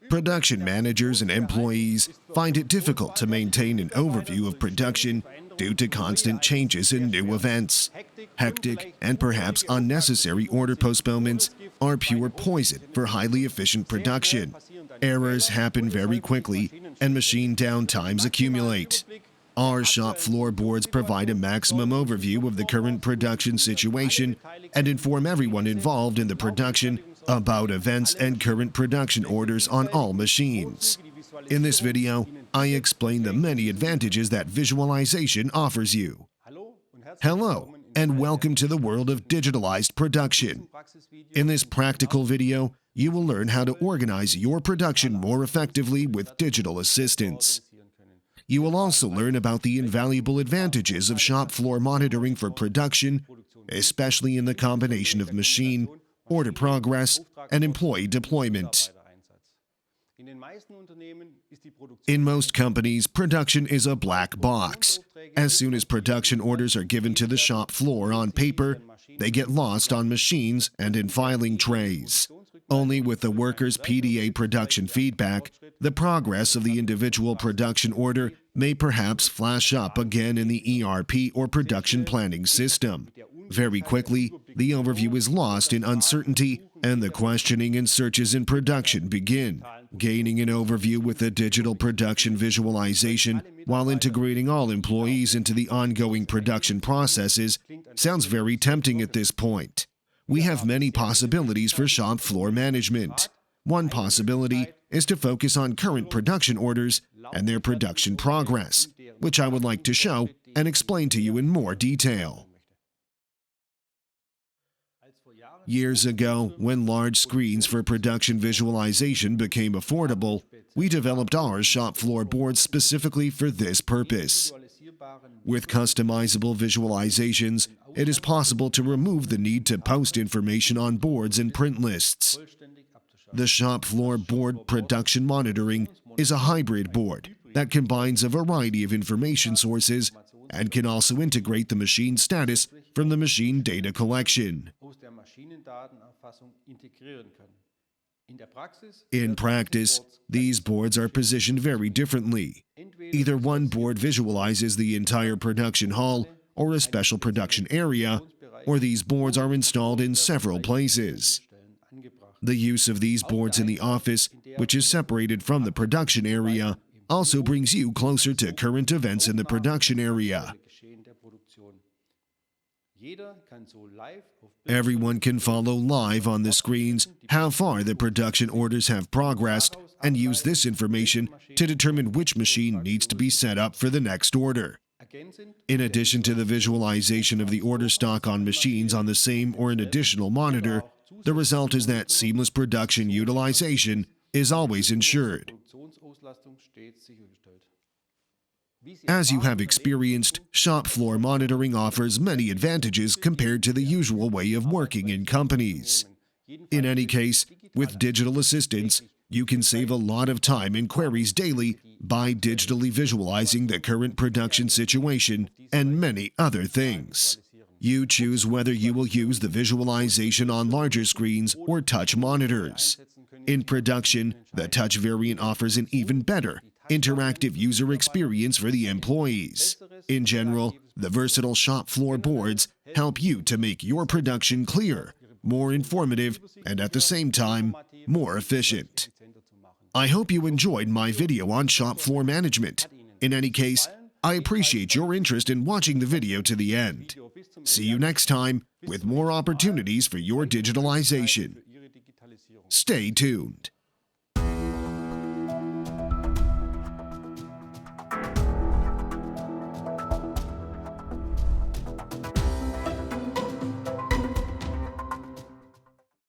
Production managers and employees find it difficult to maintain an overview of production due to constant changes and new events. Hectic and perhaps unnecessary order postponements are pure poison for highly efficient production. Errors happen very quickly and machine downtimes accumulate. Our shop floor boards provide a maximum overview of the current production situation and inform everyone involved in the production about events and current production orders on all machines. In this video, I explain the many advantages that visualization offers you. Hello, and welcome to the world of digitalized production. In this practical video, you will learn how to organize your production more effectively with digital assistance. You will also learn about the invaluable advantages of shop floor monitoring for production, especially in the combination of machine, order progress, and employee deployment. In most companies, production is a black box. As soon as production orders are given to the shop floor on paper, they get lost on machines and in filing trays. Only with the worker's PDA production feedback, the progress of the individual production order may perhaps flash up again in the ERP or production planning system. Very quickly, the overview is lost in uncertainty and the questioning and searches in production begin. Gaining an overview with a digital production visualization while integrating all employees into the ongoing production processes sounds very tempting at this point. We have many possibilities for shop floor management. One possibility is to focus on current production orders and their production progress, which I would like to show and explain to you in more detail. Years ago, when large screens for production visualization became affordable, we developed our shop floor boards specifically for this purpose. With customizable visualizations, it is possible to remove the need to post information on boards and print lists. The shop floor board production monitoring is a hybrid board that combines a variety of information sources and can also integrate the machine status from the machine data collection. In practice, these boards are positioned very differently. Either one board visualizes the entire production hall or a special production area, or these boards are installed in several places. The use of these boards in the office, which is separated from the production area, also brings you closer to current events in the production area. Everyone can follow live on the screens how far the production orders have progressed and use this information to determine which machine needs to be set up for the next order. In addition to the visualization of the order stock on machines on the same or an additional monitor, the result is that seamless production utilization is always ensured. As you have experienced, shop floor monitoring offers many advantages compared to the usual way of working in companies. In any case, with digital assistance, you can save a lot of time in queries daily by digitally visualizing the current production situation and many other things. You choose whether you will use the visualization on larger screens or touch monitors. In production, the touch variant offers an even better interactive user experience for the employees. In general, the versatile shop floor boards help you to make your production clearer, more informative, and at the same time, more efficient. I hope you enjoyed my video on shop floor management. In any case, I appreciate your interest in watching the video to the end. See you next time with more opportunities for your digitalization. Stay tuned.